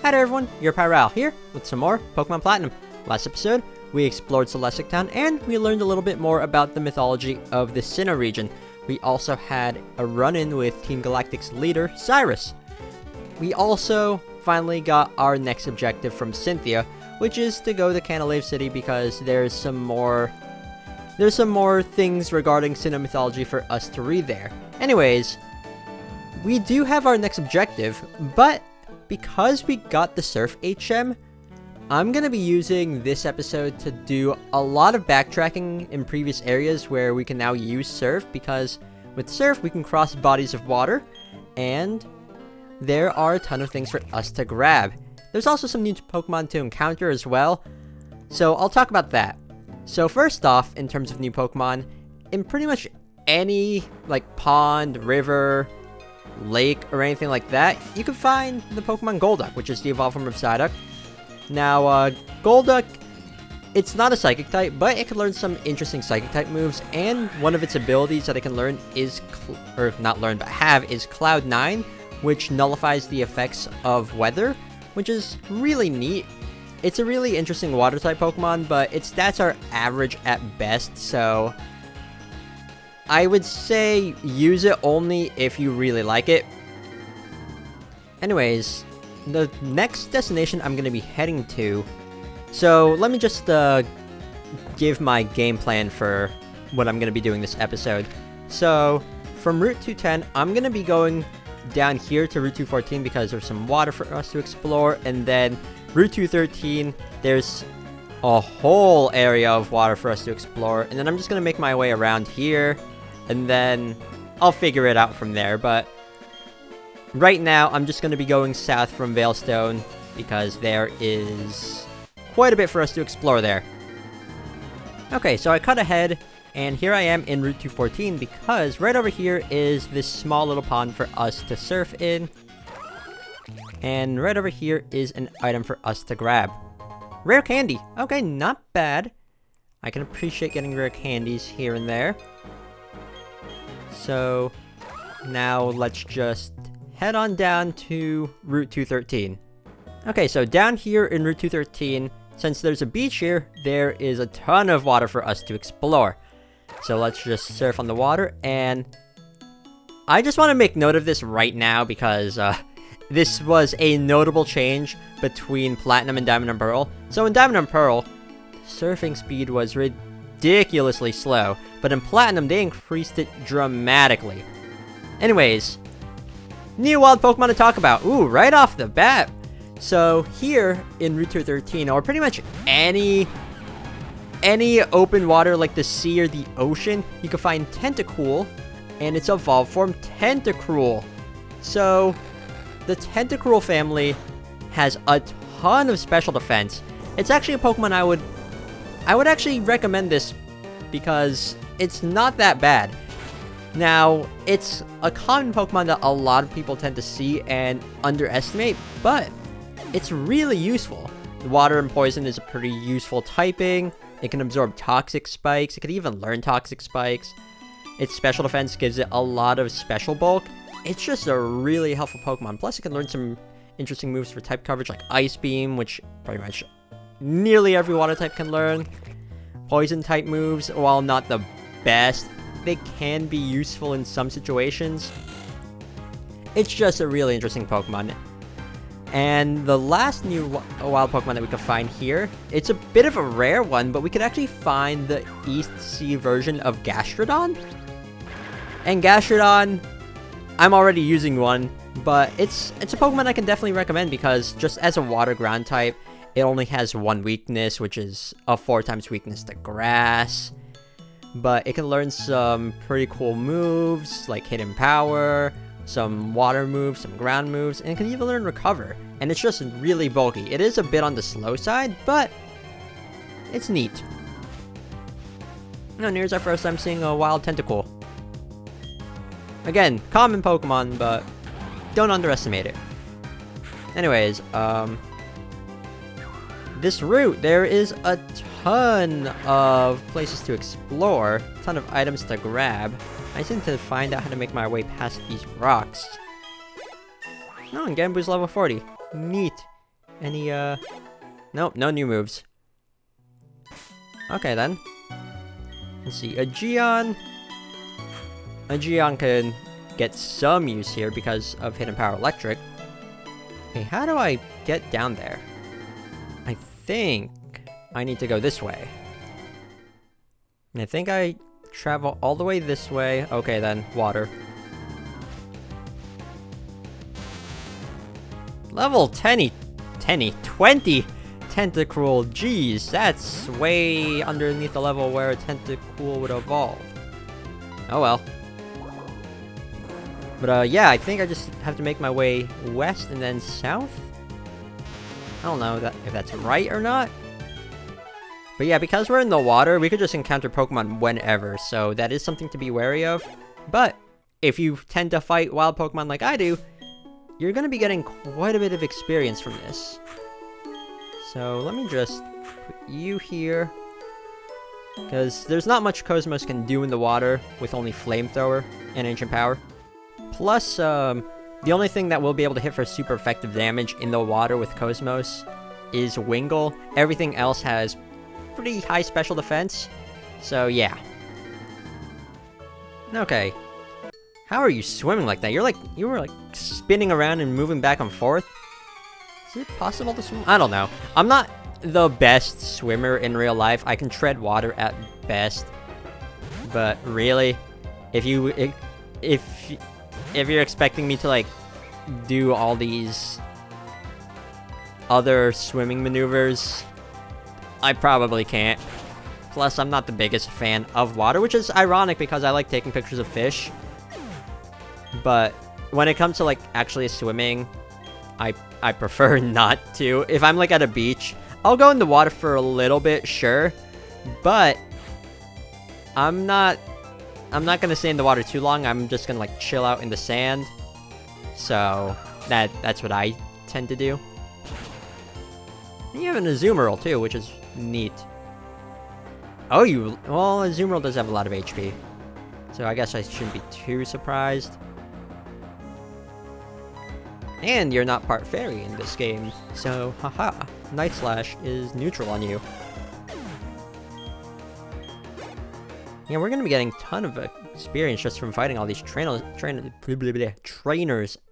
Hi there everyone, your Pyral here with some more Pokemon Platinum. Last episode, we explored Celestic Town and we learned a little bit more about the mythology of the Sinnoh region. We also had a run-in with Team Galactic's leader, Cyrus. We also finally got our next objective from Cynthia, which is to go to Canalave City because there's some more things regarding Sinnoh mythology for us to read there. Anyways, we do have our next objective, but because we got the Surf HM, I'm going to be using this episode to do a lot of backtracking in previous areas where we can now use Surf, because with Surf we can cross bodies of water, and there are a ton of things for us to grab. There's also some new Pokemon to encounter as well, so I'll talk about that. So first off, in terms of new Pokemon, in pretty much any pond, river, lake, or anything like that, you can find the Pokemon Golduck, which is the evolved form of Psyduck. Now, Golduck, it's not a Psychic type, but it can learn some interesting Psychic type moves, and one of its abilities that it can learn is, is Cloud 9, which nullifies the effects of weather, which is really neat. It's a really interesting water type Pokemon, but its stats are average at best, so I would say use it only if you really like it. Anyways, the next destination I'm going to be heading to, so let me just give my game plan for what I'm going to be doing this episode. So from Route 210, I'm going to be going down here to Route 214 because there's some water for us to explore, and then Route 213, there's a whole area of water for us to explore, and then I'm just going to make my way around here, and then I'll figure it out from there. But right now, I'm just going to be going south from Veilstone because there is quite a bit for us to explore there. Okay, so I cut ahead, and here I am in Route 214 because right over here is this small little pond for us to surf in. And right over here is an item for us to grab. Rare candy. Okay, not bad. I can appreciate getting rare candies here and there. So now let's just head on down to Route 213. Okay, so down here in Route 213, since there's a beach here, there is a ton of water for us to explore. So let's just surf on the water, and I just want to make note of this right now because this was a notable change between Platinum and Diamond and Pearl. So in Diamond and Pearl, surfing speed was ridiculously slow, but in Platinum, they increased it dramatically. Anyways, new wild Pokemon to talk about. Ooh, right off the bat. So here in Route 213, or pretty much any open water like the sea or the ocean, you can find Tentacool, and its evolved form Tentacruel. So the Tentacruel family has a ton of special defense. It's actually a Pokemon I would actually recommend this because it's not that bad. Now, it's a common Pokemon that a lot of people tend to see and underestimate, but it's really useful. Water and Poison is a pretty useful typing. It can absorb Toxic Spikes. It can even learn Toxic Spikes. Its special defense gives it a lot of special bulk. It's just a really helpful Pokemon. Plus, it can learn some interesting moves for type coverage like Ice Beam, which pretty much nearly every water type can learn. Poison type moves, while not the best, they can be useful in some situations. It's just a really interesting Pokemon. And the last new wild Pokemon that we could find here, it's a bit of a rare one, but we could actually find the East Sea version of Gastrodon. And Gastrodon, I'm already using one, but it's a Pokemon I can definitely recommend because just as a water ground type, it only has one weakness, which is a 4x weakness to grass. But it can learn some pretty cool moves like Hidden Power, some water moves, some ground moves, and it can even learn Recover. And it's just really bulky. It is a bit on the slow side, but it's neat. And here's our first time seeing a wild Tentacool. Again, common Pokemon, but don't underestimate it. Anyways, this route, there is a ton of places to explore, a ton of items to grab. I just need to find out how to make my way past these rocks. Oh, and Gambu's level 40. Neat. Any, Nope, no new moves. Okay, then. Let's see, a Geon can get some use here because of Hidden Power Electric. Okay, how do I get down there? I think I need to go this way. And I think I travel all the way this way. Okay, then, water. Level 20 Tentacruel. Jeez, that's way underneath the level where a Tentacruel would evolve. Oh well. But yeah, I think I just have to make my way west and then south? I don't know if that's right or not. But yeah, because we're in the water, we could just encounter Pokemon whenever, so that is something to be wary of. But if you tend to fight wild Pokemon like I do, you're going to be getting quite a bit of experience from this. So let me just put you here, because there's not much Cosmos can do in the water with only Flamethrower and Ancient Power. Plus, the only thing that we'll be able to hit for super effective damage in the water with Cosmos is Wingull. Everything else has pretty high special defense, so yeah. Okay. How are you swimming like that? You were like spinning around and moving back and forth. Is it possible to swim? I don't know. I'm not the best swimmer in real life. I can tread water at best. But really, if you're expecting me to like do all these other swimming maneuvers, I probably can't. Plus, I'm not the biggest fan of water, which is ironic because I like taking pictures of fish. But when it comes to like actually swimming, I prefer not to. If I'm like at a beach, I'll go in the water for a little bit, sure, but I'm not gonna stay in the water too long. I'm just gonna like chill out in the sand. So that's what I tend to do. And you have an Azumarill too, which is neat. Oh, well, Azumarill does have a lot of HP, so I guess I shouldn't be too surprised. And you're not part fairy in this game, so haha, Night Slash is neutral on you. Yeah, we're gonna be getting a ton of experience just from fighting all these trainers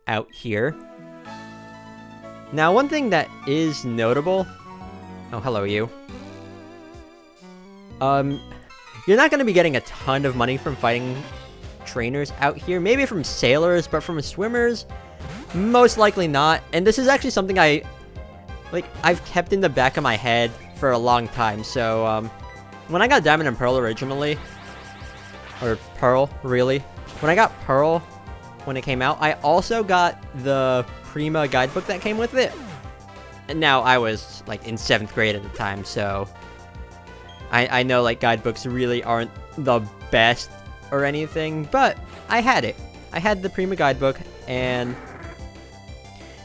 out here. Now, one thing that is notable... Oh, hello, you. You're not gonna be getting a ton of money from fighting trainers out here. Maybe from sailors, but from swimmers... most likely not. And this is actually something I've kept in the back of my head for a long time. So, when I got Diamond and Pearl originally, or Pearl, really, when I got Pearl, when it came out, I also got the Prima guidebook that came with it. And now, I was, like, in 7th grade at the time, so I know, like, guidebooks really aren't the best or anything, but I had it. I had the Prima guidebook, and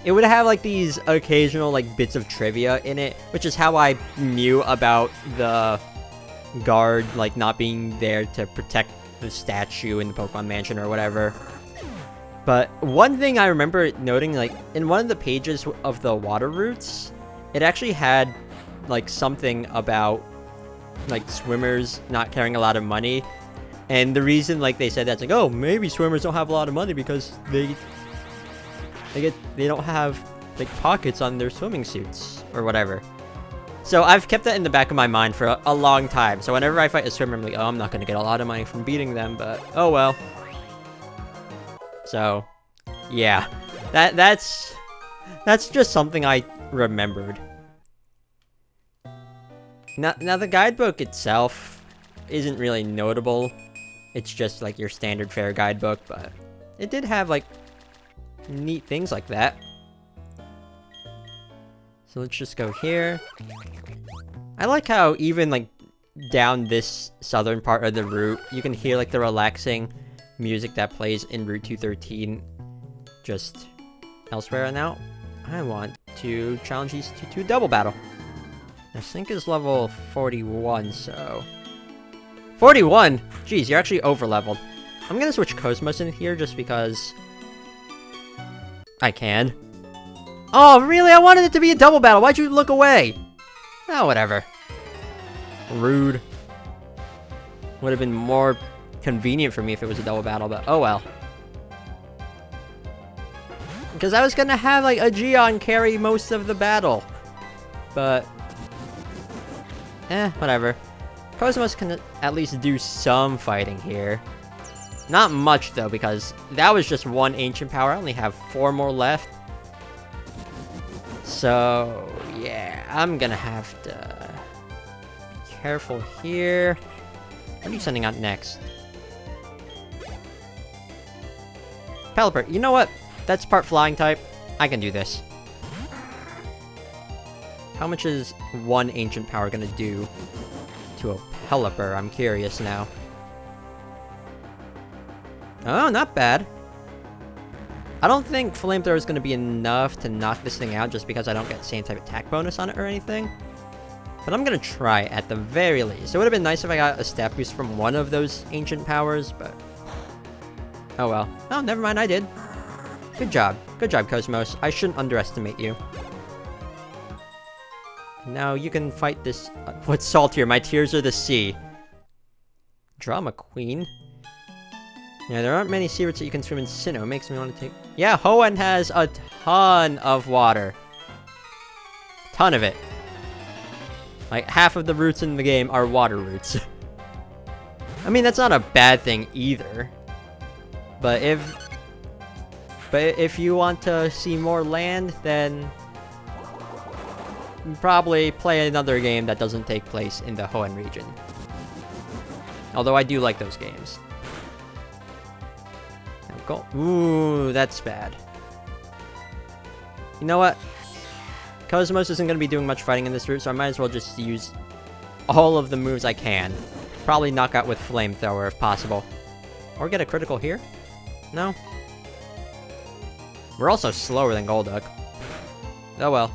it would have, like, these occasional, like, bits of trivia in it, which is how I knew about the guard, like, not being there to protect the statue in the Pokemon Mansion or whatever. But one thing I remember noting, like, in one of the pages of the water routes, it actually had, like, something about, like, swimmers not carrying a lot of money. And the reason, like, they said that's, like, oh, maybe swimmers don't have a lot of money because they don't have, like, pockets on their swimming suits or whatever. So I've kept that in the back of my mind for a long time. So whenever I fight a swimmer, I'm like, oh, I'm not going to get a lot of money from beating them, but oh well. So, yeah. That's just something I remembered. Now the guidebook itself isn't really notable. It's just, like, your standard fare guidebook, but it did have, like, neat things like that. So let's just go here. I like how even, like, down this southern part of the route, you can hear, like, the relaxing music that plays in Route 213 just elsewhere. Now, I want to challenge these to a double battle. I think is level 41, so... 41? Jeez, you're actually over-leveled. I'm gonna switch Cosmos in here just because... I can. Oh, really? I wanted it to be a double battle. Why'd you look away? Oh, whatever. Rude. Would have been more convenient for me if it was a double battle, but oh well. Because I was gonna have, like, a Gion carry most of the battle. But... whatever. Cosmos can at least do some fighting here. Not much, though, because that was just one ancient power. I only have 4 more left. So, yeah, I'm gonna have to be careful here. What are you sending out next? Pelipper, you know what? That's part flying type. I can do this. How much is one ancient power gonna do to a Pelipper? I'm curious now. Oh, not bad. I don't think Flamethrower is going to be enough to knock this thing out just because I don't get same type attack bonus on it or anything. But I'm going to try at the very least. It would have been nice if I got a stat boost from one of those ancient powers, but... oh well. Oh, never mind, I did. Good job. Good job, Cosmos. I shouldn't underestimate you. Now you can fight this... what's saltier? My tears are the sea. Drama Queen? Yeah, there aren't many sea roots that you can swim in Sinnoh. It makes me want to take... yeah, Hoenn has a ton of water. Ton of it. Like, half of the roots in the game are water roots. I mean, that's not a bad thing either. But if you want to see more land, then... probably play another game that doesn't take place in the Hoenn region. Although I do like those games. Go. Ooh, that's bad. You know what? Cosmos isn't going to be doing much fighting in this route, so I might as well just use all of the moves I can. Probably knock out with Flamethrower if possible. Or get a critical here? No? We're also slower than Golduck. Oh well.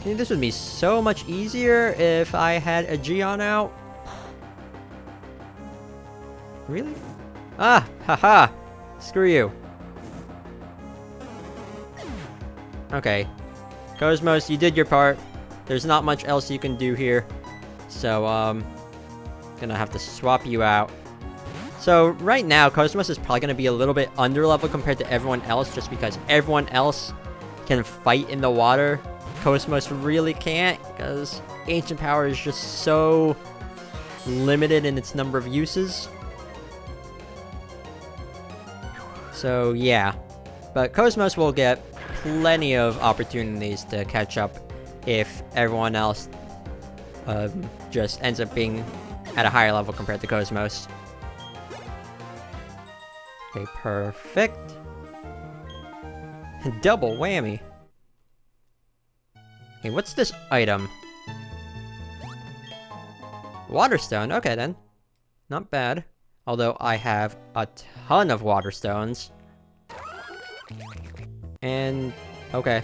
I mean, this would be so much easier if I had a Gion out. Really? Ah, haha. Screw you. Okay. Cosmos, you did your part. There's not much else you can do here. So, gonna have to swap you out. So, right now, Cosmos is probably gonna be a little bit underleveled compared to everyone else, just because everyone else can fight in the water. Cosmos really can't, because Ancient Power is just so limited in its number of uses. So, yeah. But Cosmos will get plenty of opportunities to catch up if everyone else just ends up being at a higher level compared to Cosmos. Okay, perfect. Double whammy. Okay, what's this item? Waterstone, okay then. Not bad. Although I have a ton of water stones. And... okay.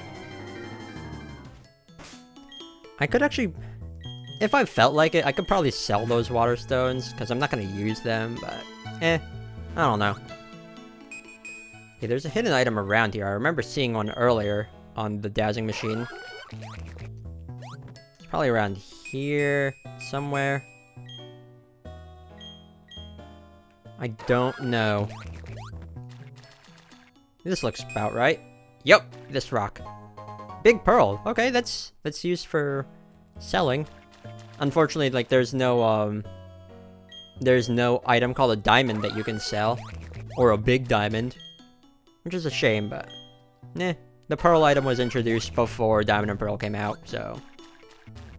I could actually... if I felt like it, I could probably sell those water stones, because I'm not going to use them, but... I don't know. Okay, there's a hidden item around here. I remember seeing one earlier on the dowsing machine. It's probably around here, somewhere. I don't know. This looks about right. Yep, this rock. Big pearl. Okay, that's used for selling. Unfortunately, like, there's no item called a diamond that you can sell. Or a big diamond. Which is a shame, but... the pearl item was introduced before Diamond and Pearl came out, so...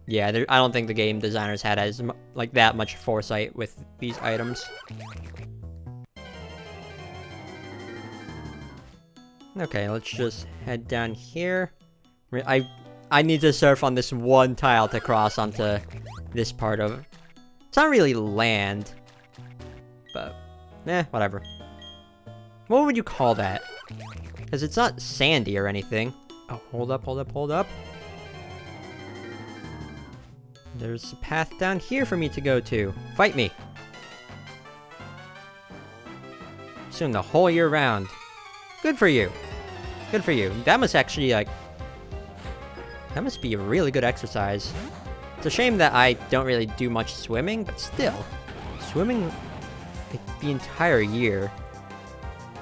yeah, I don't think the game designers had that much foresight with these items. Okay, let's just head down here. I need to surf on this one tile to cross onto this part of... it's not really land. But, whatever. What would you call that? Because it's not sandy or anything. Oh, hold up, hold up, hold up. There's a path down here for me to go to. Fight me. Soon the whole year round. Good for you. Good for you. That must actually, like... That must be a really good exercise. It's a shame that I don't really do much swimming, but still. Swimming like, the entire year.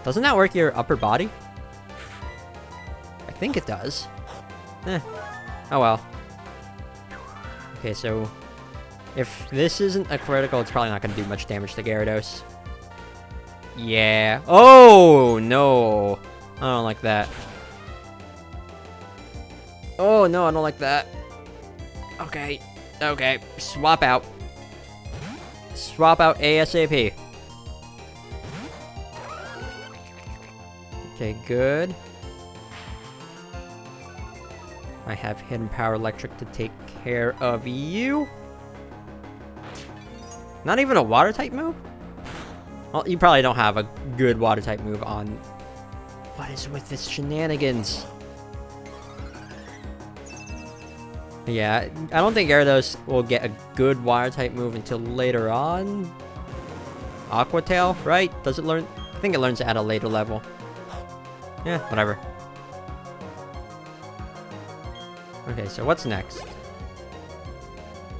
Doesn't that work your upper body? I think it does. Oh well. Okay, so... If this isn't a critical, it's probably not going to do much damage to Gyarados. Yeah. Oh, no. I don't like that. Oh, no, I don't like that. Okay. Okay. Swap out. Swap out ASAP. Okay, good. I have Hidden Power Electric to take care of you. Not even a water type move? Well, you probably don't have a good water type move on. What is with this shenanigans? Yeah, I don't think Gyarados will get a good water type move until later on. Aqua Tail, right? Does it learn? I think it learns at a later level. Yeah, whatever. Okay, so what's next?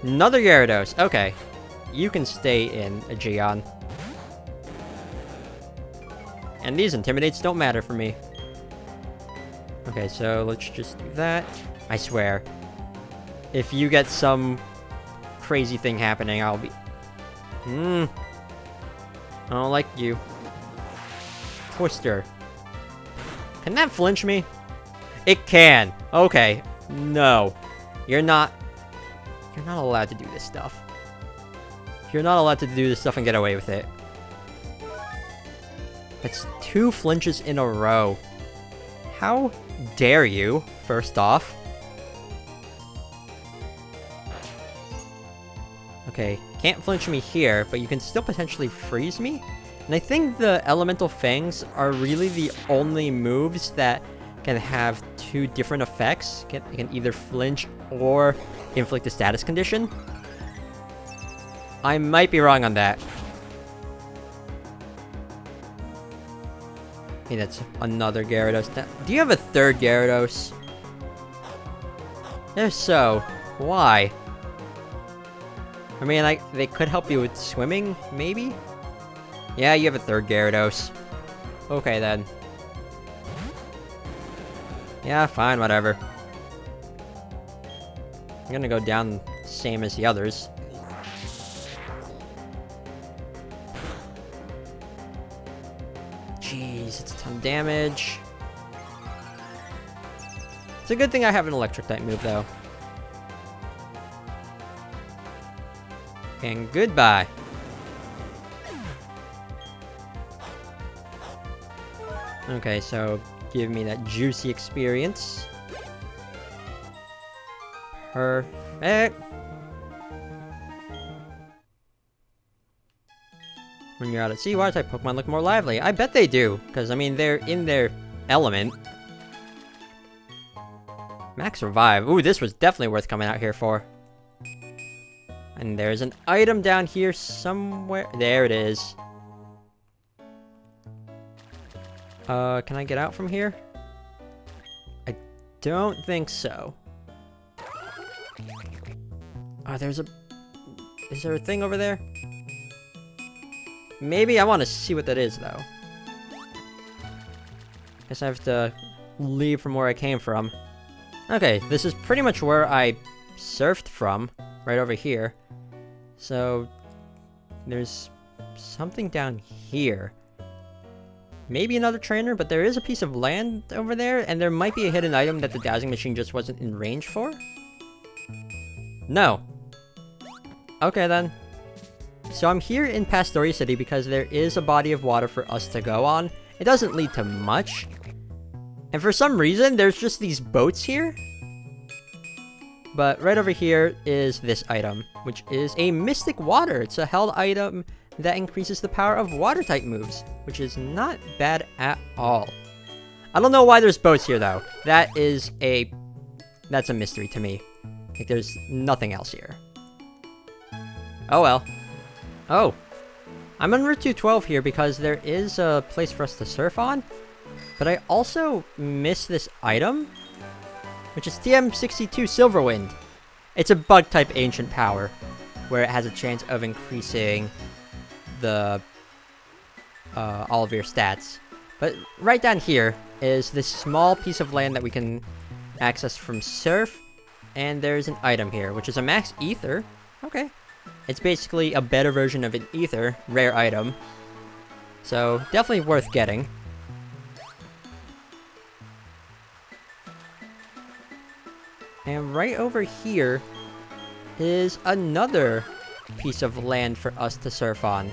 Another Gyarados. Okay. You can stay in a Gion. And these Intimidates don't matter for me. Okay, so let's just do that. I swear. If you get some crazy thing happening, I'll be... I don't like you. Twister. Can that flinch me? It can. Okay. No. You're not allowed to do this stuff. You're not allowed to do this stuff and get away with it. That's 2 flinches in a row. How dare you, first off? Okay, can't flinch me here, but you can still potentially freeze me. And I think the Elemental Fangs are really the only moves that can have 2 different effects. It can either flinch or inflict a status condition. I might be wrong on that. Okay, that's another Gyarados. Do you have a third Gyarados? If so, why? I mean, like, they could help you with swimming, maybe? Yeah, you have a third Gyarados. Okay, then. Yeah, fine, whatever. I'm gonna go down same as the others. Jeez, it's a ton of damage. It's a good thing I have an electric type move, though. And goodbye. Okay, so give me that juicy experience. Perfect. When you're out at sea, water type Pokemon look more lively. I bet they do, because I mean they're in their element. Max Revive. Ooh, this was definitely worth coming out here for. And there's an item down here somewhere. There it is. Can I get out from here? I don't think so. Oh, there's a... Is there a thing over there? Maybe I want to see what that is, though. Guess I have to leave from where I came from. Okay, this is pretty much where I surfed from. Right over here. So, there's something down here. Maybe another trainer, but there is a piece of land over there, and there might be a hidden item that the dowsing machine just wasn't in range for? No. Okay, then. So I'm here in Pastoria City because there is a body of water for us to go on. It doesn't lead to much. And for some reason, there's just these boats here. But right over here is this item, which is a Mystic Water. It's a held item that increases the power of water-type moves, which is not bad at all. I don't know why there's boats here, though. That's a mystery to me. Like, there's nothing else here. Oh, well. Oh. I'm on Route 212 here because there is a place for us to surf on. But I also missed this item, which is TM62 Silverwind. It's a bug-type ancient power, where it has a chance of increasing the all of your stats. But right down here is this small piece of land that we can access from Surf, and there's an item here, which is a max ether. Okay. It's basically a better version of an ether, rare item. So, definitely worth getting. And right over here is another piece of land for us to surf on.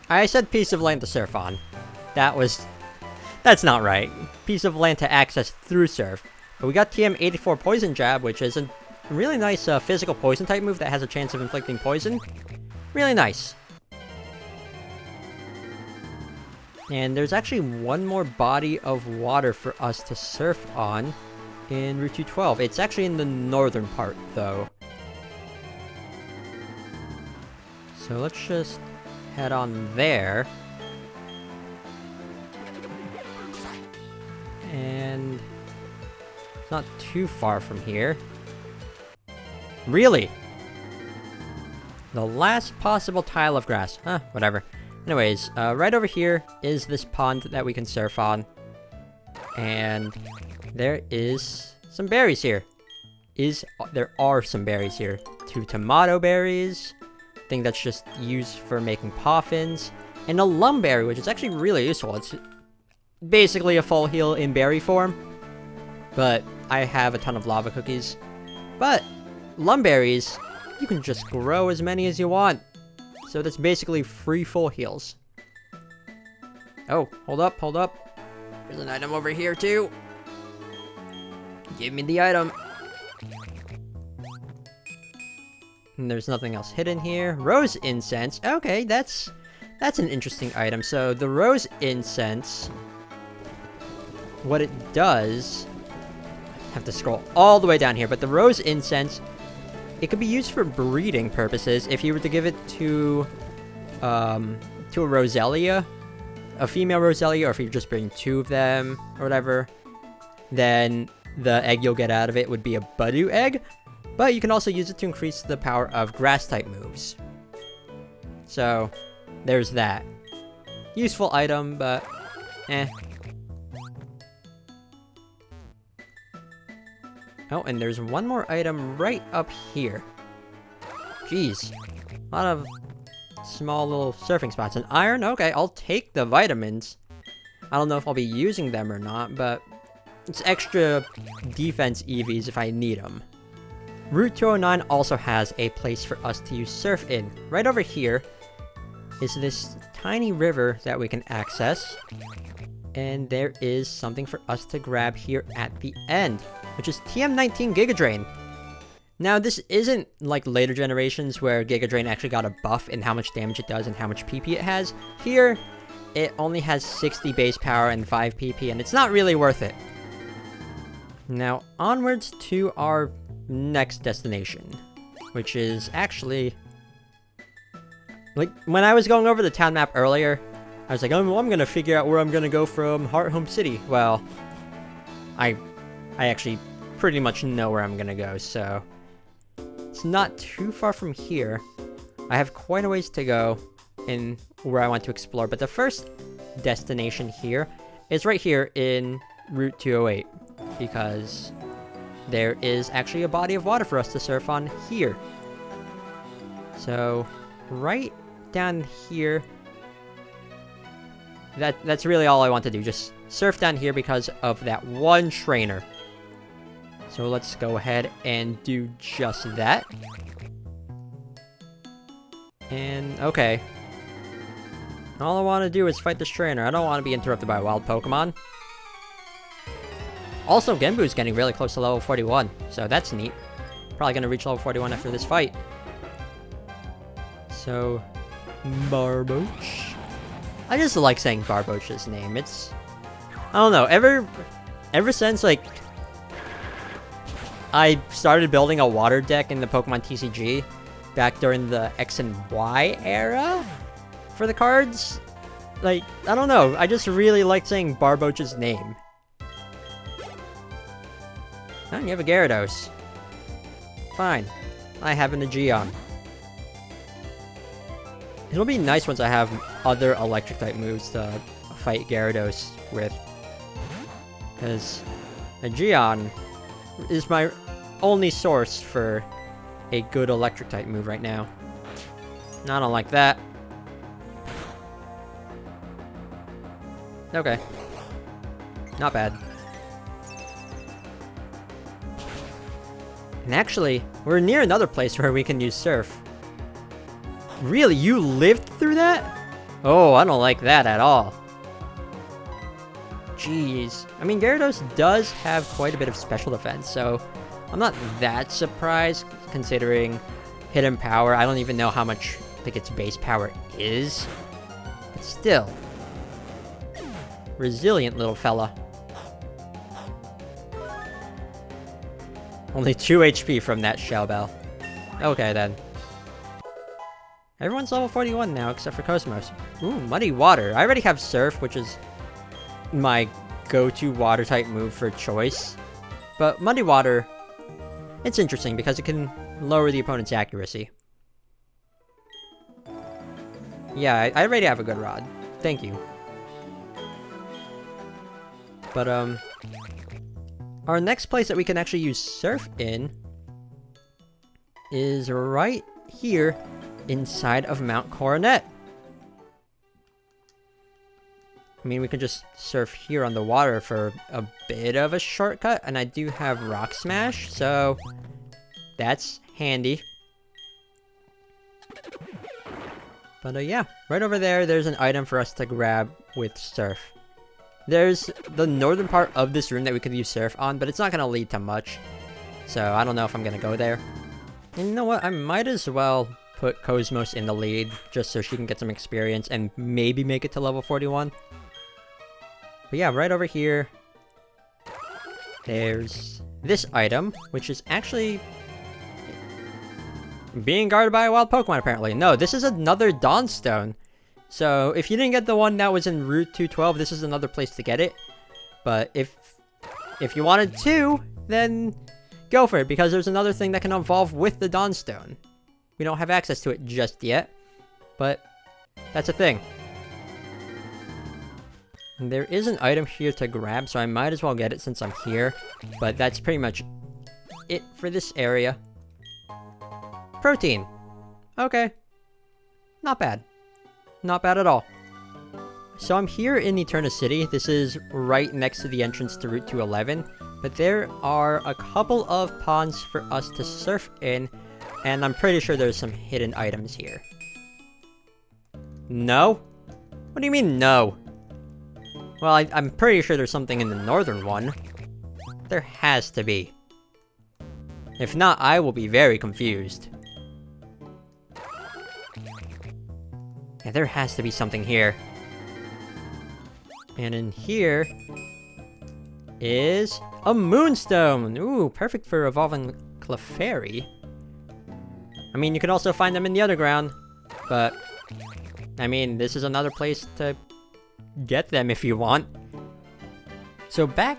I said piece of land to surf on. That's not right. Piece of land to access through surf. But we got TM84 Poison Jab, which is a really nice physical poison type move that has a chance of inflicting poison. Really nice. And there's actually one more body of water for us to surf on in Route 212. It's actually in the northern part, though. So let's just head on there. And it's not too far from here. Really? The last possible tile of grass. Huh, whatever. Anyways, right over here is this pond that we can surf on. And there is some berries here. There are some berries here. 2 tomato berries. I think that's just used for making poffins. And a lumberry, which is actually really useful. It's basically a full heal in berry form. But I have a ton of lava cookies. But lumberries, you can just grow as many as you want. So that's basically free full heals. Oh, hold up, hold up. There's an item over here too. Give me the item. And there's nothing else hidden here. Rose Incense. Okay, that's an interesting item. So the Rose Incense, what it does, I have to scroll all the way down here, but the Rose Incense, it could be used for breeding purposes. If you were to give it to a Roselia, a female Roselia, or if you're just bringing 2 of them, or whatever, then the egg you'll get out of it would be a Budu egg. But you can also use it to increase the power of grass-type moves. So, there's that. Useful item, but eh. Oh, and there's one more item right up here. Jeez. A lot of small little surfing spots. An iron? Okay, I'll take the vitamins. I don't know if I'll be using them or not, but it's extra defense EVs if I need them. Route 209 also has a place for us to use surf in. Right over here is this tiny river that we can access. And there is something for us to grab here at the end, which is TM19 Giga Drain. Now, this isn't like later generations where Giga Drain actually got a buff in how much damage it does and how much PP it has. Here, it only has 60 base power and 5 PP, and it's not really worth it. Now, onwards to our next destination, which is actually, like, when I was going over the town map earlier, I was like, oh, well, I'm gonna figure out where I'm gonna go from Heart Home City. Well, I actually pretty much know where I'm gonna go, so it's not too far from here. I have quite a ways to go in where I want to explore, but the first destination here is right here in Route 208, because there is actually a body of water for us to surf on here. So, right down here, that's really all I want to do. Just surf down here because of that one trainer. So let's go ahead and do just that. And, okay. All I want to do is fight this trainer. I don't want to be interrupted by a wild Pokemon. Also, Genbu's getting really close to level 41, so that's neat. Probably gonna reach level 41 after this fight. So, Barboach. I just like saying Barboach's name. It's, I don't know, ever since, like, I started building a water deck in the Pokemon TCG back during the X and Y era for the cards, Like, I don't know. I just really like saying Barboach's name. Oh, you have a Gyarados. Fine. I have an Aegeon. It'll be nice once I have other electric-type moves to fight Gyarados with. Because Aegeon is my only source for a good electric-type move right now. I don't like that. Okay. Not bad. And actually, we're near another place where we can use Surf. Really? You lived through that? Oh, I don't like that at all. Jeez. I mean, Gyarados does have quite a bit of special defense, so I'm not that surprised considering hidden power. I don't even know how much like its base power is. But still. Resilient little fella. Only 2 HP from that Shell Bell. Okay, then. Everyone's level 41 now, except for Cosmos. Ooh, Muddy Water. I already have Surf, which is my go-to water-type move for choice. But Muddy Water, it's interesting because it can lower the opponent's accuracy. Yeah, I already have a good rod. Thank you. But, our next place that we can actually use Surf in is right here inside of Mount Coronet. I mean, we could just surf here on the water for a bit of a shortcut, and I do have Rock Smash, so that's handy. But yeah, right over there, there's an item for us to grab with Surf. There's the northern part of this room that we could use Surf on, but it's not going to lead to much. So I don't know if I'm going to go there. And you know what? I might as well put Cosmos in the lead, just so she can get some experience and maybe make it to level 41. But yeah, right over here, there's this item, which is actually being guarded by a wild Pokemon, apparently. No, this is another Dawnstone. So, if you didn't get the one that was in Route 212, this is another place to get it. But if you wanted to, then go for it, because there's another thing that can evolve with the Dawnstone. We don't have access to it just yet, but that's a thing. And there is an item here to grab, so I might as well get it since I'm here. But that's pretty much it for this area. Protein. Okay. Not bad. Not bad at all. So I'm here in Eterna City. This is right next to the entrance to Route 211. But there are a couple of ponds for us to surf in. And I'm pretty sure there's some hidden items here. No? What do you mean, no? Well, I'm pretty sure there's something in the northern one. There has to be. If not, I will be very confused. Yeah, there has to be something here. And in here is a Moonstone. Ooh, perfect for evolving Clefairy. I mean, you can also find them in the underground, but I mean, this is another place to get them if you want. So back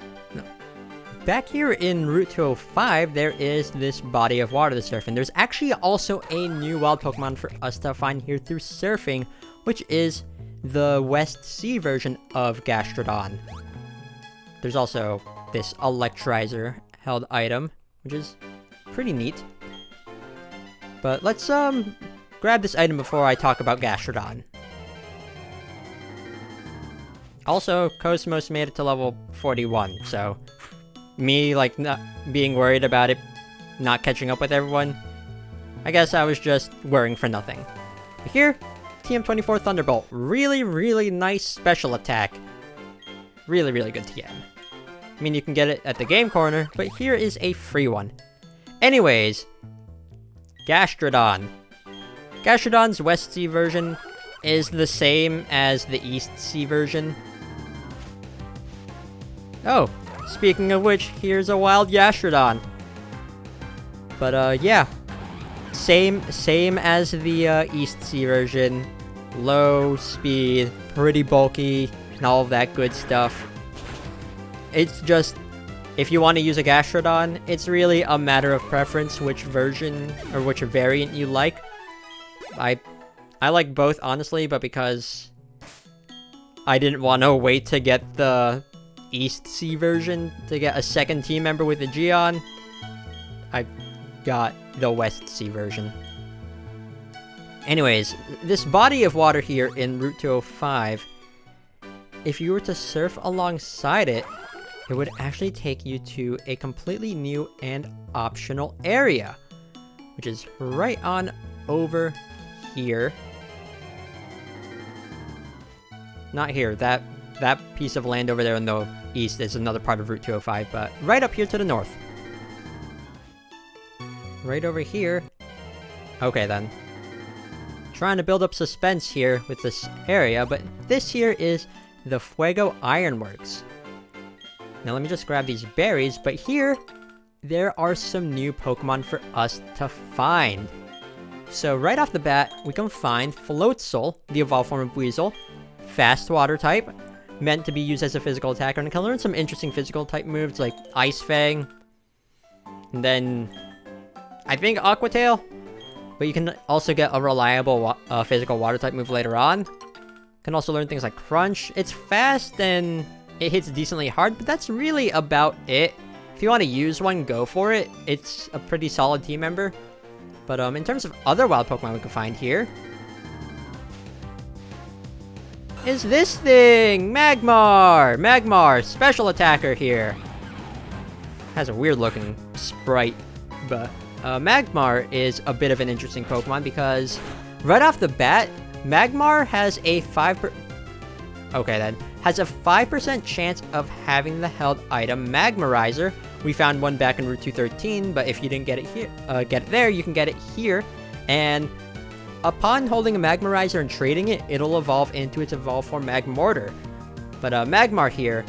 here in Route 205, there is this body of water to surf, and there's actually also a new wild Pokemon for us to find here through surfing, which is the West Sea version of Gastrodon. There's also this Electrizer held item, which is pretty neat. But let's grab this item before I talk about Gastrodon. Also, Cosmos made it to level 41, so me, like, not being worried about it not catching up with everyone, I guess I was just worrying for nothing. But here, TM24 Thunderbolt. Really, really nice special attack. Really, really good TM. I mean, you can get it at the game corner, but here is a free one. Anyways, Gastrodon. Gastrodon's West Sea version is the same as the East Sea version. Oh, speaking of which, here's a wild Gastrodon. But, yeah. Same as the East Sea version. Low speed, pretty bulky and all of that good stuff. It's just, if you want to use a Gastrodon, it's really a matter of preference which version or which variant you like. I like both, honestly, but because I didn't want to wait to get the East Sea version to get a second team member with a Geon, I got the West Sea version. Anyways, this body of water here in Route 205, if you were to surf alongside it, it would actually take you to a completely new and optional area, which is right on over here. Not here, that piece of land over there in the east is another part of Route 205, but right up here to the north. Right over here. Okay then. Trying to build up suspense here with this area, but this here is the Fuego Ironworks. Now let me just grab these berries, but here, there are some new Pokemon for us to find. So right off the bat, we can find Floatzel, the evolved form of Weasel, fast water type, meant to be used as a physical attacker, and it can learn some interesting physical type moves like Ice Fang, and then I think Aqua Tail, but you can also get a reliable physical water type move later on. Can also learn things like Crunch. It's fast and it hits decently hard, but that's really about it. If you want to use one, go for it. It's a pretty solid team member. But in terms of other wild Pokemon we can find here, is this thing! Magmar! Magmar, special attacker here. Has a weird looking sprite, but Magmar is a bit of an interesting Pokemon because right off the bat, Magmar has a 5% chance of having the held item Magmarizer. We found one back in Route 213, but if you didn't get it here, get it there, you can get it here. And upon holding a Magmarizer and trading it, it'll evolve into its evolved form Magmortar. But Magmar here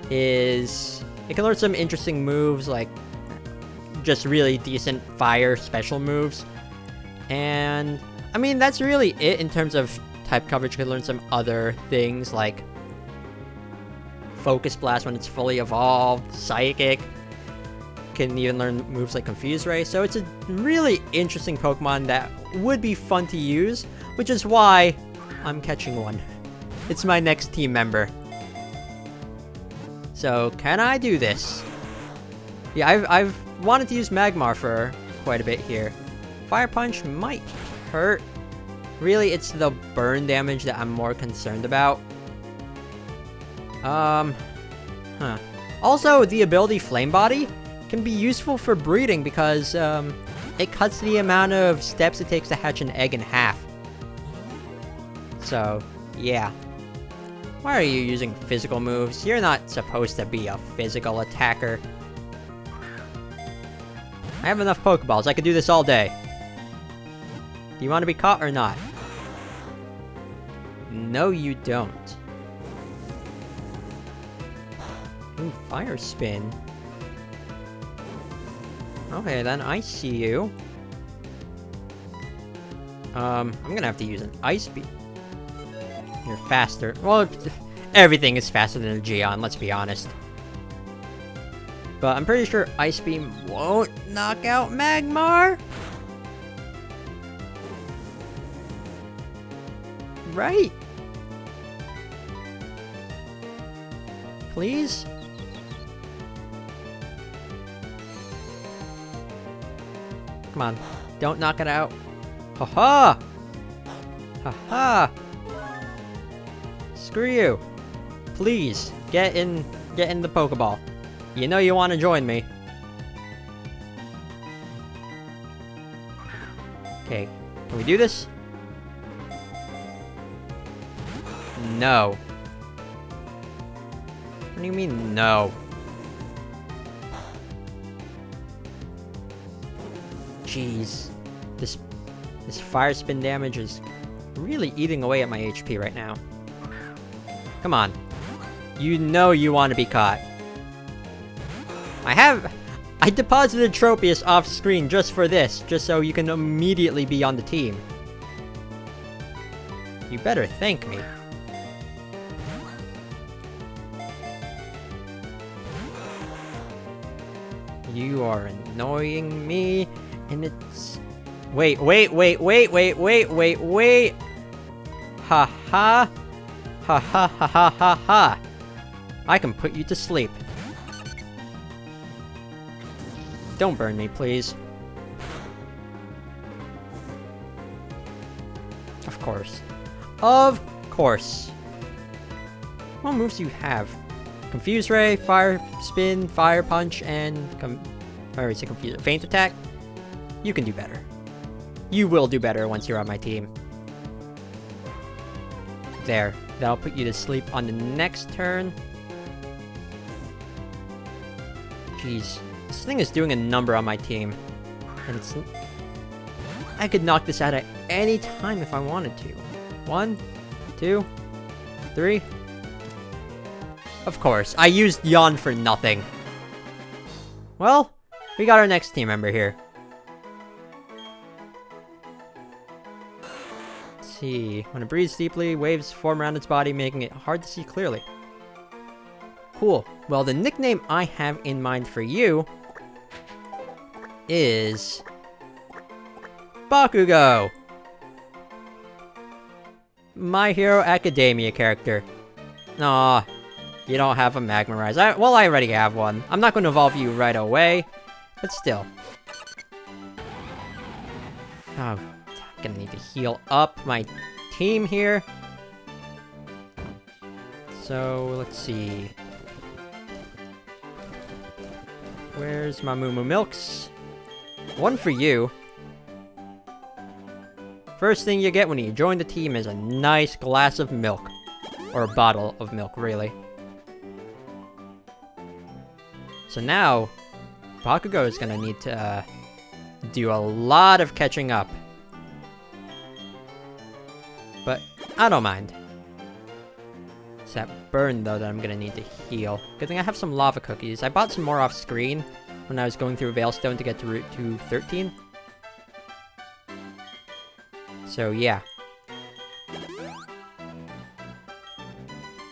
is, it can learn some interesting moves, like just really decent fire special moves. And I mean, that's really it in terms of type coverage. You can learn some other things like Focus Blast when it's fully evolved, Psychic. Can even learn moves like Confuse Ray. So it's a really interesting Pokemon that would be fun to use, which is why I'm catching one. It's my next team member. So can I do this? Yeah, I've wanted to use Magmar for quite a bit here. Fire Punch might hurt. Really, it's the burn damage that I'm more concerned about. Also, the ability Flame Body can be useful for breeding because it cuts the amount of steps it takes to hatch an egg in half. So, yeah. Why are you using physical moves? You're not supposed to be a physical attacker. I have enough Pokeballs. I could do this all day. Do you want to be caught or not? No, you don't. Ooh, Fire Spin. Okay, then I see you. I'm gonna have to use an Ice Beam. You're faster. Well, everything is faster than a Geon, let's be honest. But I'm pretty sure Ice Beam won't knock out Magmar. Right? Please? Come on. Don't knock it out. Haha! Haha! Screw you. Please, get in the Pokeball. You know you want to join me. Okay, can we do this? No. What do you mean, no? Jeez. This Fire Spin damage is really eating away at my HP right now. Come on. You know you want to be caught. I deposited Tropius off screen just for this, just so you can immediately be on the team. You better thank me. You are annoying me, and it's... Wait. Ha ha. Ha ha ha ha ha ha. I can put you to sleep. Don't burn me, please. Of course. Of course. What moves do you have? Confuse Ray, Fire Spin, Fire Punch, and... Feint Attack? You can do better. You will do better once you're on my team. There. That'll put you to sleep on the next turn. Jeez. This thing is doing a number on my team. And it's... I could knock this out at any time if I wanted to. 1, 2, 3... Of course, I used Yawn for nothing. Well, we got our next team member here. Let's see. When it breathes deeply, waves form around its body, making it hard to see clearly. Cool. Well, the nickname I have in mind for you is... Bakugo! My Hero Academia character. Aw. You don't have a Magmarize. Well, I already have one. I'm not going to evolve you right away, but still. Oh, I'm gonna need to heal up my team here. So, let's see. Where's my Moo Moo Milks? One for you. First thing you get when you join the team is a nice glass of milk. Or a bottle of milk, really. So now, Bakugo is gonna need to do a lot of catching up. But I don't mind. It's that burn, though, that I'm gonna need to heal. Good thing I have some lava cookies. I bought some more off screen when I was going through Veilstone to get to Route 213. So yeah.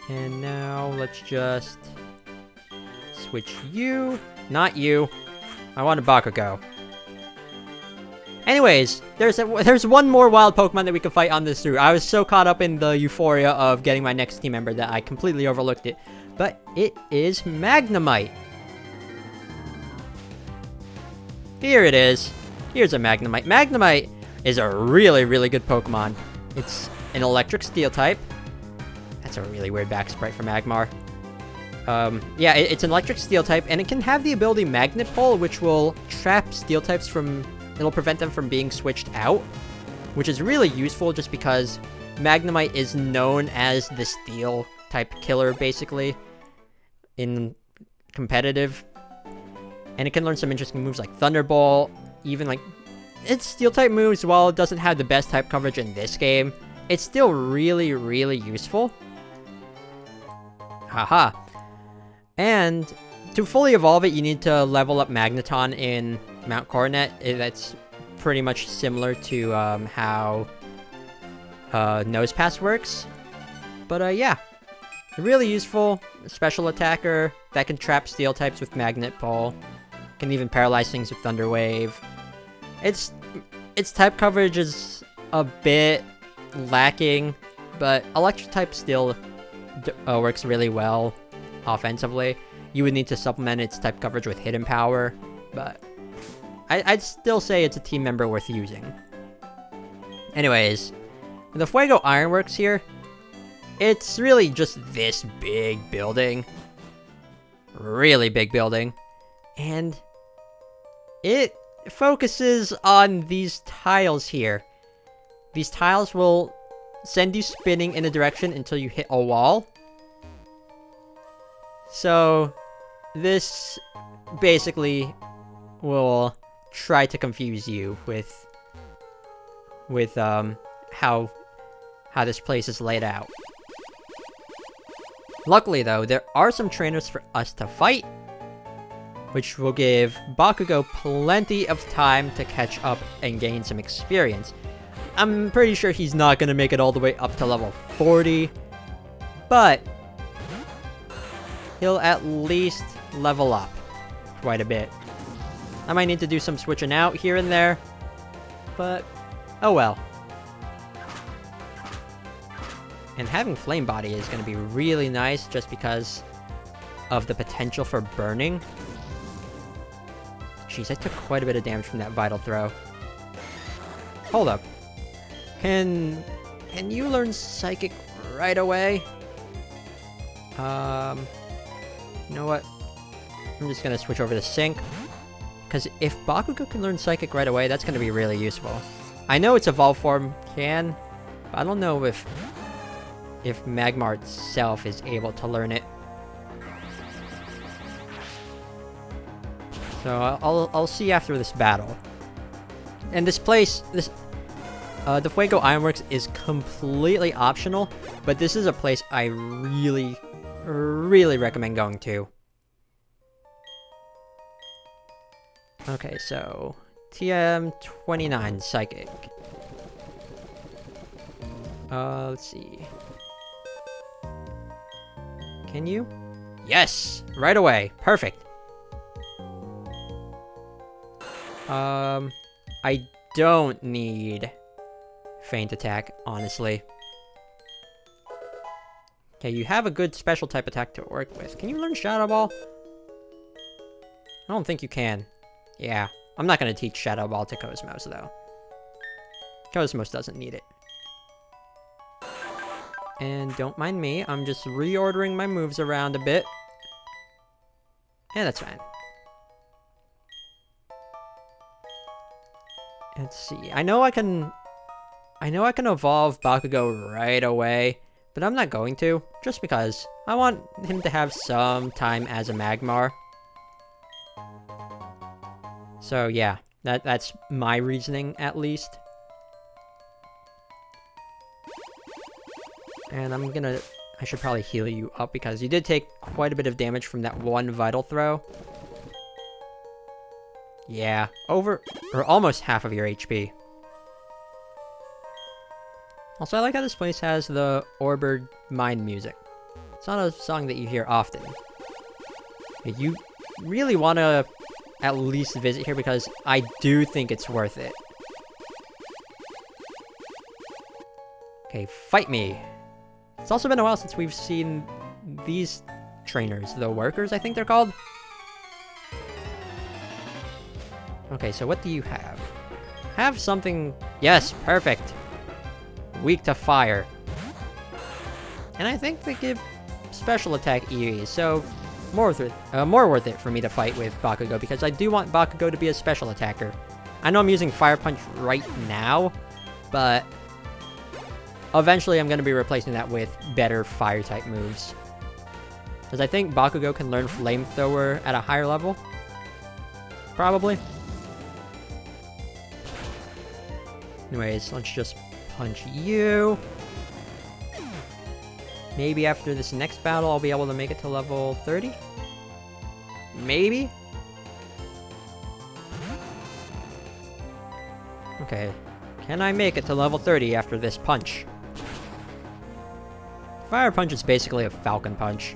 And now let's just switch you. Not you. I want a Bakugo. Anyways, there's one more wild Pokemon that we can fight on this route. I was so caught up in the euphoria of getting my next team member that I completely overlooked it. But it is Magnemite. Here it is. Here's a Magnemite. Magnemite is a really, really good Pokemon. It's an electric steel type. That's a really weird back sprite for Magmar. Yeah, it's an electric steel type, and it can have the ability Magnet Pull, which will trap steel types from... It'll prevent them from being switched out, which is really useful just because Magnemite is known as the steel type killer, basically, in competitive. And it can learn some interesting moves like Thunderbolt, even like... Its steel type moves, while it doesn't have the best type coverage in this game, it's still really, really useful. Haha. And to fully evolve it, you need to level up Magneton in Mount Coronet. That's pretty much similar to how Nosepass works. But yeah, really useful special attacker that can trap steel types with Magnet Pull. Can even paralyze things with Thunder Wave. Its type coverage is a bit lacking, but electric type still works really well offensively. You would need to supplement its type coverage with hidden power, but I'd still say it's a team member worth using. Anyways, the Fuego Ironworks here, it's really just this big building. Really big building. And it focuses on these tiles here. These tiles will send you spinning in a direction until you hit a wall. So this basically will try to confuse you with how this place is laid out. Luckily though, there are some trainers for us to fight, which will give Bakugo plenty of time to catch up and gain some experience. I'm pretty sure he's not going to make it all the way up to level 40, but he'll at least level up quite a bit. I might need to do some switching out here and there. But, oh well. And having Flame Body is going to be really nice just because of the potential for burning. Jeez, I took quite a bit of damage from that Vital Throw. Hold up. Can you learn Psychic right away? You know what? I'm just gonna switch over to Sync. Because if Bakugo can learn Psychic right away, that's gonna be really useful. I know its Evolve form can, but I don't know if Magmar itself is able to learn it. So I'll see after this battle. And this place, the Fuego Ironworks is completely optional, but this is a place I really, really recommend going to. Okay, so TM29 Psychic. Let's see. Can you? Yes! Right away. Perfect. I don't need Feint Attack, honestly. Okay, you have a good special type attack to work with. Can you learn Shadow Ball? I don't think you can. Yeah, I'm not going to teach Shadow Ball to Cosmos, though. Cosmos doesn't need it. And don't mind me, I'm just reordering my moves around a bit. Yeah, that's fine. Let's see. I know I can evolve Bakugo right away, but I'm not going to, just because I want him to have some time as a Magmar. So yeah, that's my reasoning at least. And I should probably heal you up because you did take quite a bit of damage from that one Vital Throw. Yeah, or almost half of your HP. Also, I like how this place has the Orberd Mind music. It's not a song that you hear often. You really want to at least visit here because I do think it's worth it. Okay, fight me. It's also been a while since we've seen these trainers, the workers, I think they're called. Okay, so what do you have? Have something... Yes, perfect. Weak to fire. And I think they give special attack EV, so more worth it for me to fight with Bakugo, because I do want Bakugo to be a special attacker. I know I'm using Fire Punch right now, but eventually I'm going to be replacing that with better fire-type moves. Because I think Bakugo can learn Flamethrower at a higher level. Probably. Anyways, let's just punch you. Maybe after this next battle, I'll be able to make it to level 30? Maybe? Okay. Can I make it to level 30 after this punch? Fire Punch is basically a Falcon Punch.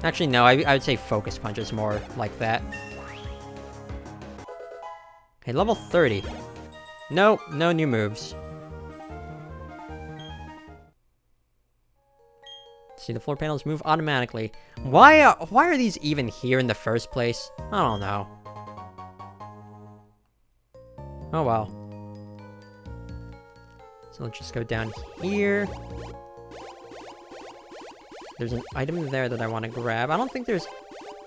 Actually, no, I would say Focus Punch is more like that. Okay, level 30. Nope, no new moves. See, the floor panels move automatically. Why are these even here in the first place? I don't know. Oh well. So let's just go down here. There's an item there that I want to grab. I don't think there's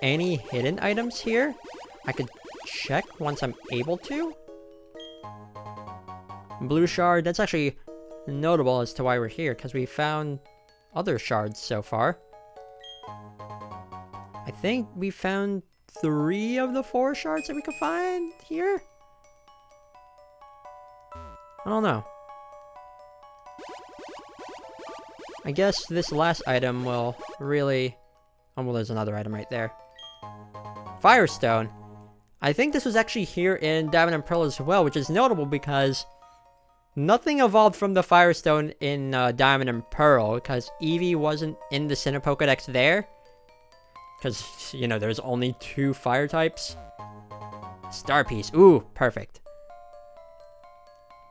any hidden items here. I could check once I'm able to. Blue shard, that's actually notable as to why we're here, because we found other shards so far. I think we found 3 of the 4 shards that we could find here? I don't know. I guess this last item will really... Oh, well, there's another item right there. Firestone. I think this was actually here in Diamond and Pearl as well, which is notable because nothing evolved from the Firestone in Diamond and Pearl, because Eevee wasn't in the Sinnoh Pokédex there. Because, you know, there's only 2 fire types. Star Piece. Ooh, perfect.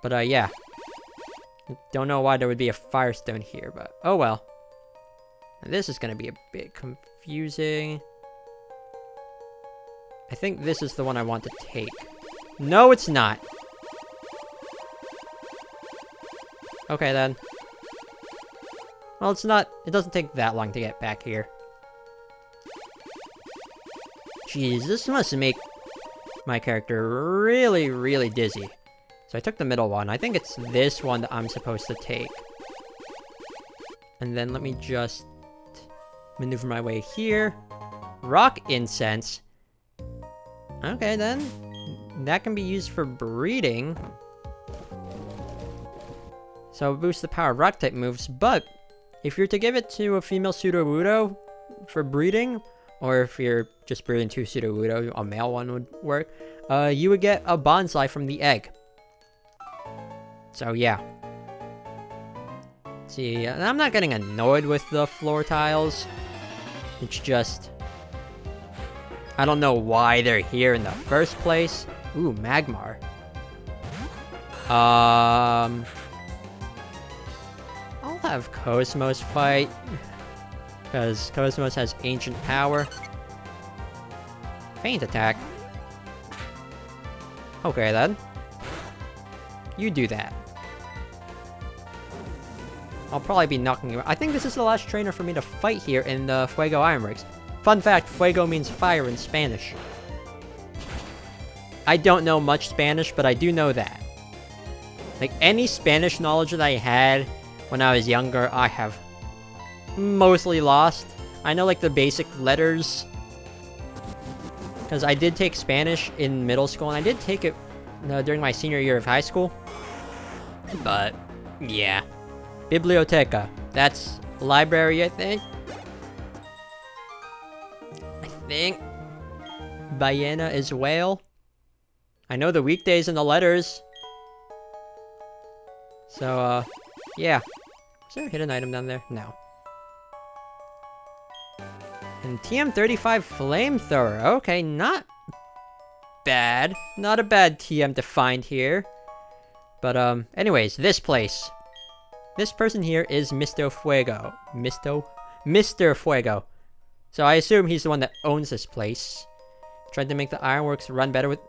But, yeah. Don't know why there would be a Firestone here, but oh well. This is going to be a bit confusing. I think this is the one I want to take. No, it's not. Okay, then. Well, it's not... It doesn't take that long to get back here. Jeez, this must make my character really, really dizzy. So I took the middle one. I think it's this one that I'm supposed to take. And then let me just maneuver my way here. Rock Incense. Okay, then. That can be used for breeding. So boost the power of rock type moves, but if you're to give it to a female Sudowoodo for breeding, or if you're just breeding 2 Sudowoodo, a male one would work, you would get a bonsai from the egg. So yeah. See, I'm not getting annoyed with the floor tiles. It's just... I don't know why they're here in the first place. Ooh, Magmar. I'll have Cosmos fight. Because Cosmos has ancient power. Feint attack. Okay then. You do that. I'll probably be knocking you out. I think this is the last trainer for me to fight here in the Fuego Ironworks. Fun fact, Fuego means fire in Spanish. I don't know much Spanish, but I do know that. Like, any Spanish knowledge that I had when I was younger, I have mostly lost. I know, like, the basic letters. Because I did take Spanish in middle school, and I did take it during my senior year of high school. But, yeah. Biblioteca. That's library, I think. Ballena is whale. I know the weekdays and the letters. So, yeah. Is there a hidden item down there? No. And TM35 Flamethrower. Okay, not bad. Not a bad TM to find here. But, anyways, this place. This person here is Mr. Fuego. Mr. Fuego. So I assume he's the one that owns this place. Tried to make the ironworks run better with...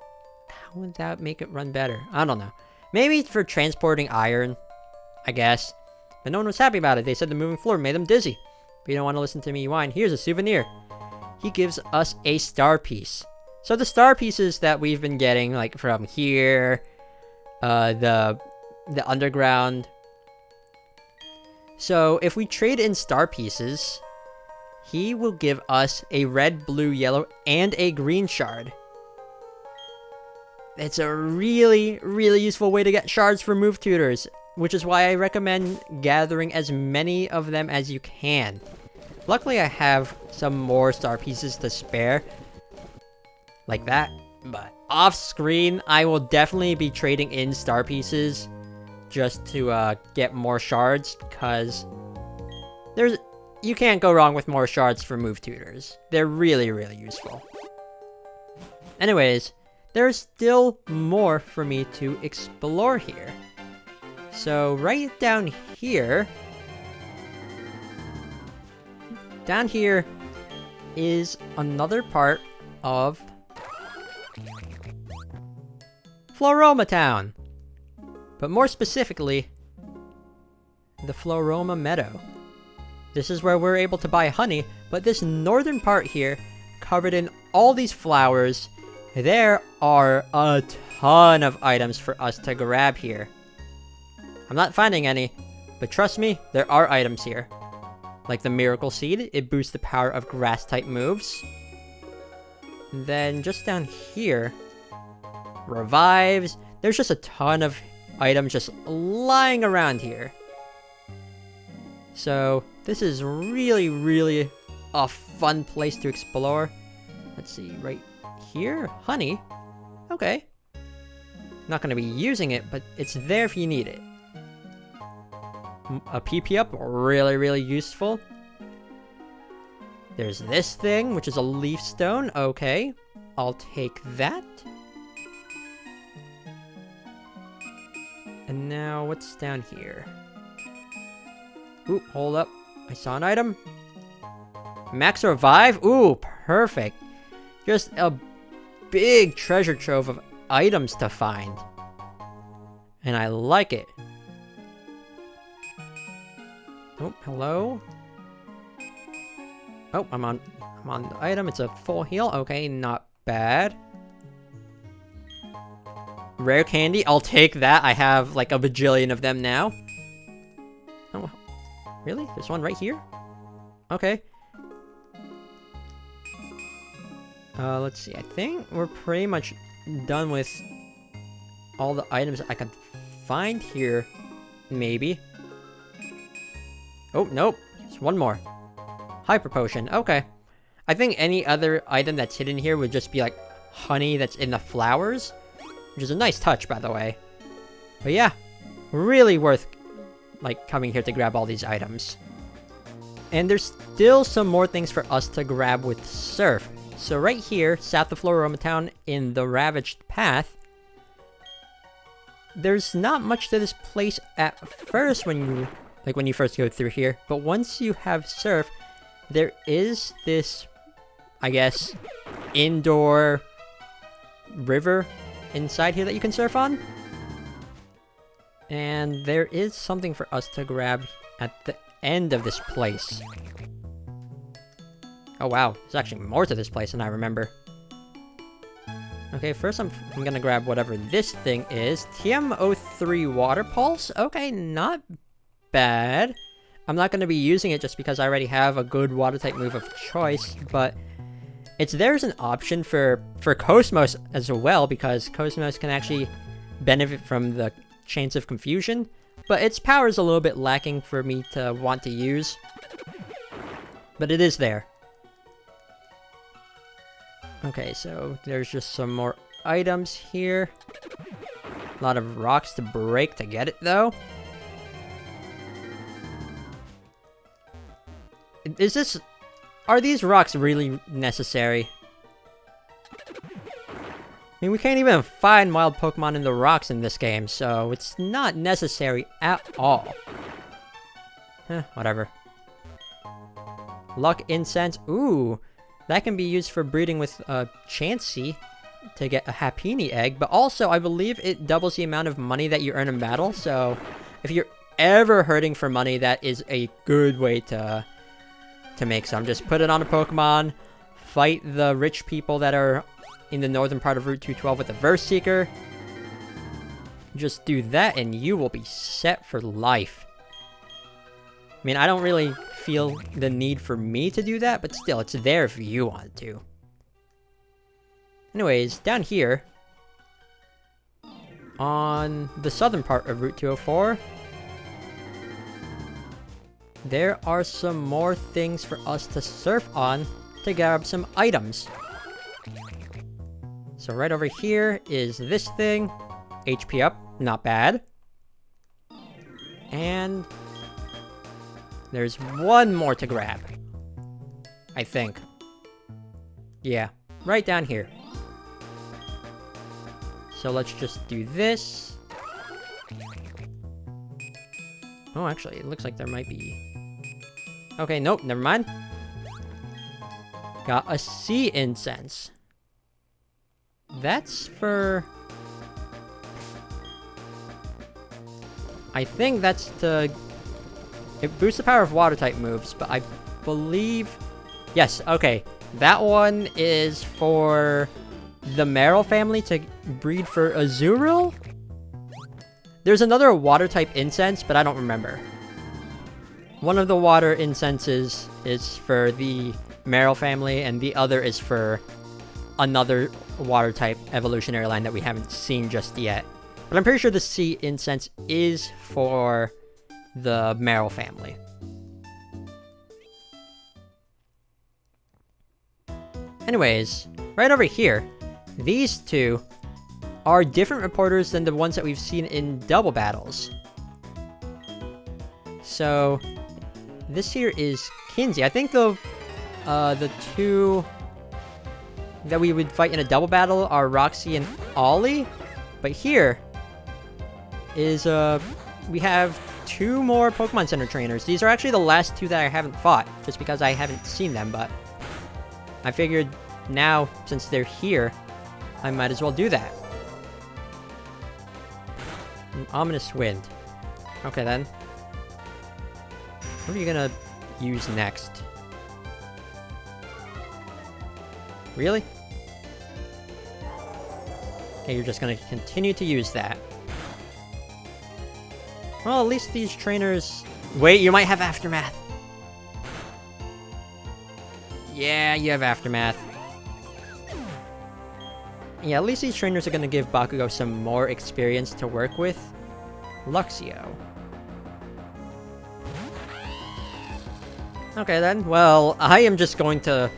How would that make it run better? I don't know. Maybe for transporting iron, I guess. But no one was happy about it. They said the moving floor made them dizzy. But you don't want to listen to me whine. Here's a souvenir. He gives us a star piece. So the star pieces that we've been getting, like from here, the underground. So if we trade in star pieces, he will give us a red, blue, yellow, and a green shard. It's a really, really useful way to get shards for move tutors, which is why I recommend gathering as many of them as you can. Luckily, I have some more star pieces to spare, like that, but off screen, I will definitely be trading in star pieces just to get more shards, because you can't go wrong with more shards for move tutors. They're really, really useful. Anyways, there's still more for me to explore here. So right down here is another part of Floroma Town. But more specifically, the Floroma Meadow. This is where we're able to buy honey, but this northern part here, covered in all these flowers, there are a ton of items for us to grab here. I'm not finding any, but trust me, there are items here. Like the Miracle Seed, it boosts the power of grass-type moves. And then just down here, revives. There's just a ton of items just lying around here. So this is really, really a fun place to explore. Let's see, right here, honey. Okay. Not going to be using it, but it's there if you need it. A PP up, really, really useful. There's this thing, which is a leaf stone. Okay, I'll take that. And now, what's down here? Ooh, hold up. I saw an item. Max Revive? Ooh, perfect. Just a big treasure trove of items to find. And I like it. Oh, hello? Oh, I'm on the item. It's a full heal. Okay, not bad. Rare candy. I'll take that. I have like a bajillion of them now. Oh, really? There's one right here? Okay. Let's see. I think we're pretty much done with all the items I could find here. Maybe. Oh, nope. There's one more. Hyper Potion. Okay. I think any other item that's hidden here would just be like honey that's in the flowers. Which is a nice touch, by the way. But yeah. Really worth like coming here to grab all these items. And there's still some more things for us to grab with Surf. So right here, south of Floroma Town in the Ravaged Path, there's not much to this place at first when you first go through here, but once you have Surf, there is this, I guess, indoor river inside here that you can surf on. And there is something for us to grab at the end of this place. Oh wow, there's actually more to this place than I remember. Okay, first I'm gonna grab whatever this thing is. TM03 Water Pulse? Okay, not bad. I'm not gonna be using it just because I already have a good water-type move of choice, but it's there as an option for Cosmos as well, because Cosmos can actually benefit from the Chains of Confusion, but its power is a little bit lacking for me to want to use. But it is there. Okay, so there's just some more items here. A lot of rocks to break to get it, though. Are these rocks really necessary? I mean, we can't even find wild Pokemon in the rocks in this game, so it's not necessary at all. Whatever. Luck Incense. Ooh. That can be used for breeding with Chansey to get a Happiny egg, but also I believe it doubles the amount of money that you earn in battle, so if you're ever hurting for money, that is a good way to make some. Just put it on a Pokemon, fight the rich people that are in the northern part of Route 212 with the Verse Seeker. Just do that and you will be set for life. I mean, I don't really feel the need for me to do that, but still, it's there if you want to. Anyways, down here, on the southern part of Route 204, there are some more things for us to surf on to grab some items. So right over here is this thing. HP up, not bad. And there's one more to grab, I think. Yeah, right down here. So let's just do this. Oh, actually, it looks like there might be... Okay, nope, never mind. Got a Sea Incense. That's for... I think that's to... It boosts the power of water-type moves, but I believe... Yes, okay. That one is for the Meryl family to breed for Azurill? There's another water-type incense, but I don't remember. One of the water incenses is for the Meryl family, and the other is for another water-type evolutionary line that we haven't seen just yet. But I'm pretty sure the Sea Incense is for the Meryl family. Anyways, right over here, these two are different reporters than the ones that we've seen in double battles. So, this here is Kinsey. I think the The two that we would fight in a double battle are Roxy and Ollie. But here is, we have 2 more Pokemon Center trainers. These are actually the last 2 that I haven't fought, just because I haven't seen them, but I figured now, since they're here, I might as well do that. An ominous wind. Okay then. What are you gonna use next? Really? Okay, you're just gonna continue to use that. Well, at least these trainers... Wait, you might have Aftermath. Yeah, you have Aftermath. Yeah, at least these trainers are gonna give Bakugo some more experience to work with. Luxio. Okay then, well, I am just going to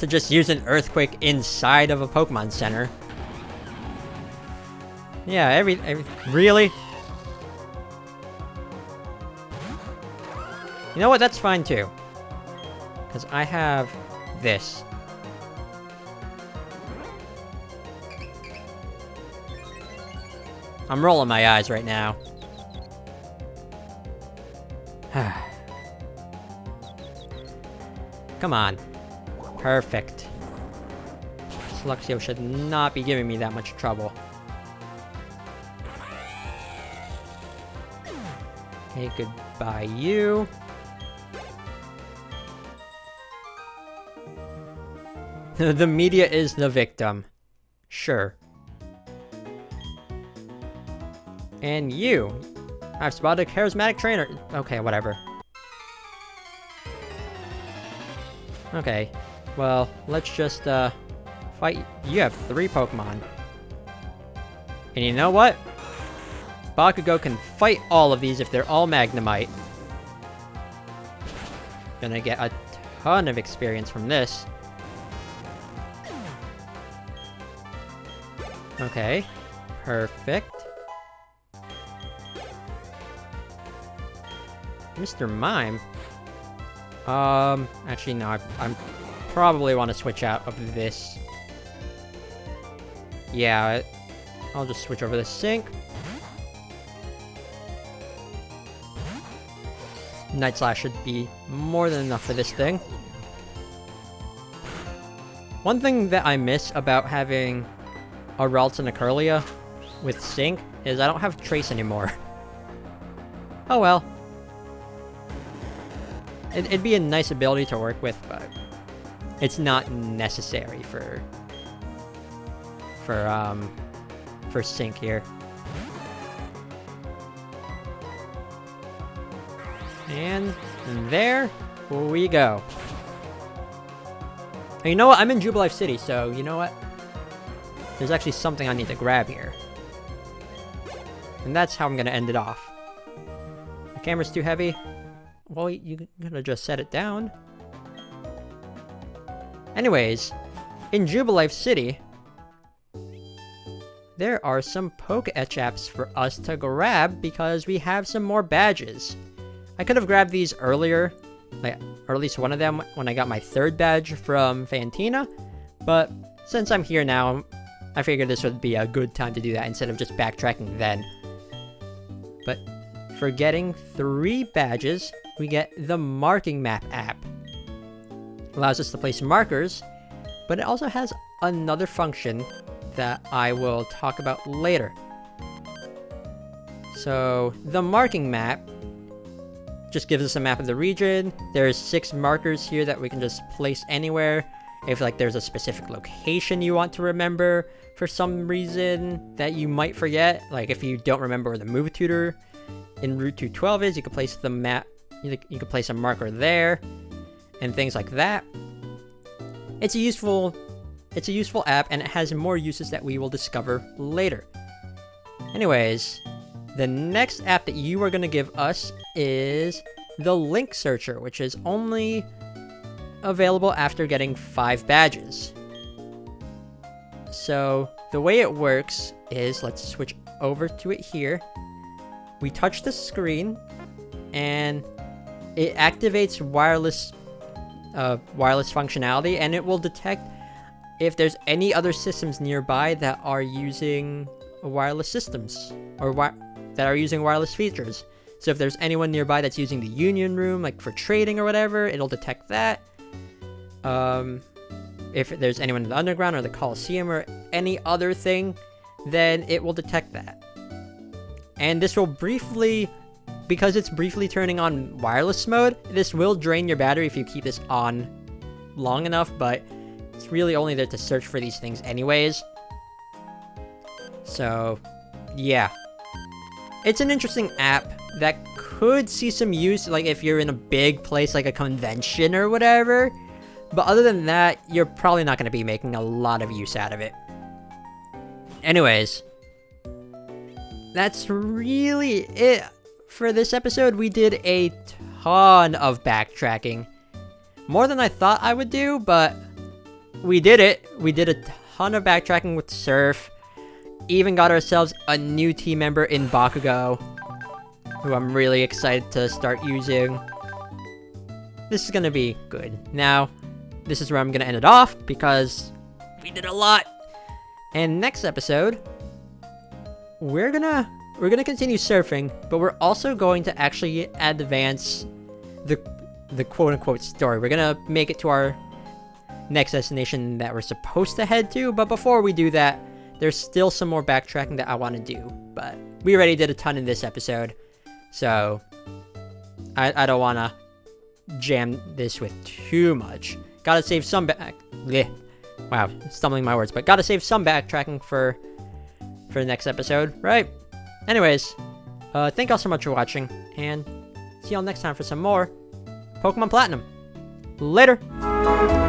just use an Earthquake inside of a Pokemon Center. Yeah, really? You know what, that's fine too. Because I have this. I'm rolling my eyes right now. Come on. Perfect. Luxio should not be giving me that much trouble. Okay, goodbye you. The media is the victim. Sure. And you. I've spotted a charismatic trainer. Okay, whatever. Okay. Well, let's just, fight. You have 3 Pokemon. And you know what? Bakugo can fight all of these if they're all Magnemite. Gonna get a ton of experience from this. Okay. Perfect. Mr. Mime? Actually, no, I'm probably want to switch out of this. Yeah, I'll just switch over the sink. Night Slash should be more than enough for this thing. One thing that I miss about having a Ralts and a Curlia with Sync is I don't have Trace anymore. Oh well. It'd be a nice ability to work with, but it's not necessary for Sync here. And there we go. And you know what? I'm in Jubilife City, so you know what? There's actually something I need to grab here. And that's how I'm gonna end it off. The camera's too heavy. Well, you're gonna just set it down. Anyways, in Jubilife City, there are some Poke-Etch for us to grab because we have some more badges. I could have grabbed these earlier, or at least one of them when I got my 3rd badge from Fantina, but since I'm here now, I figured this would be a good time to do that instead of just backtracking then. But for getting 3 badges, we get the Marking Map app. Allows us to place markers, but it also has another function that I will talk about later. So, the Marking Map just gives us a map of the region. There's 6 markers here that we can just place anywhere. If like there's a specific location you want to remember for some reason that you might forget, like if you don't remember where the Move Tutor in Route 212 is, you can place the map. You can place a marker there, and things like that. It's a useful app, and it has more uses that we will discover later. Anyways, the next app that you are going to give us is the Link Searcher, which is only available after getting 5 badges. So the way it works is, let's switch over to it here. We touch the screen, and it activates wireless wireless functionality, and it will detect if there's any other systems nearby that are using wireless systems or that are using wireless features. So if there's anyone nearby that's using the Union Room, like for trading or whatever, it'll detect that. If there's anyone in the Underground or the Coliseum or any other thing, then it will detect that. And this will briefly, because it's briefly turning on wireless mode, this will drain your battery if you keep this on long enough, but it's really only there to search for these things anyways. So, yeah. It's an interesting app that could see some use, like if you're in a big place like a convention or whatever. But other than that, you're probably not going to be making a lot of use out of it. Anyways, that's really it for this episode. We did a ton of backtracking. More than I thought I would do, but we did it. We did a ton of backtracking with Surf. Even got ourselves a new team member in Bakugo, who I'm really excited to start using. This is going to be good. Now, this is where I'm going to end it off, because we did a lot. And next episode, we're gonna continue surfing, but we're also going to actually advance the quote-unquote story. We're gonna make it to our next destination that we're supposed to head to, but before we do that, there's still some more backtracking that I want to do. But we already did a ton in this episode, so I don't want to jam this with too much. Gotta save some wow, stumbling my words, but gotta save some backtracking for the next episode, right? Anyways, thank y'all so much for watching, and see y'all next time for some more Pokemon Platinum. Later!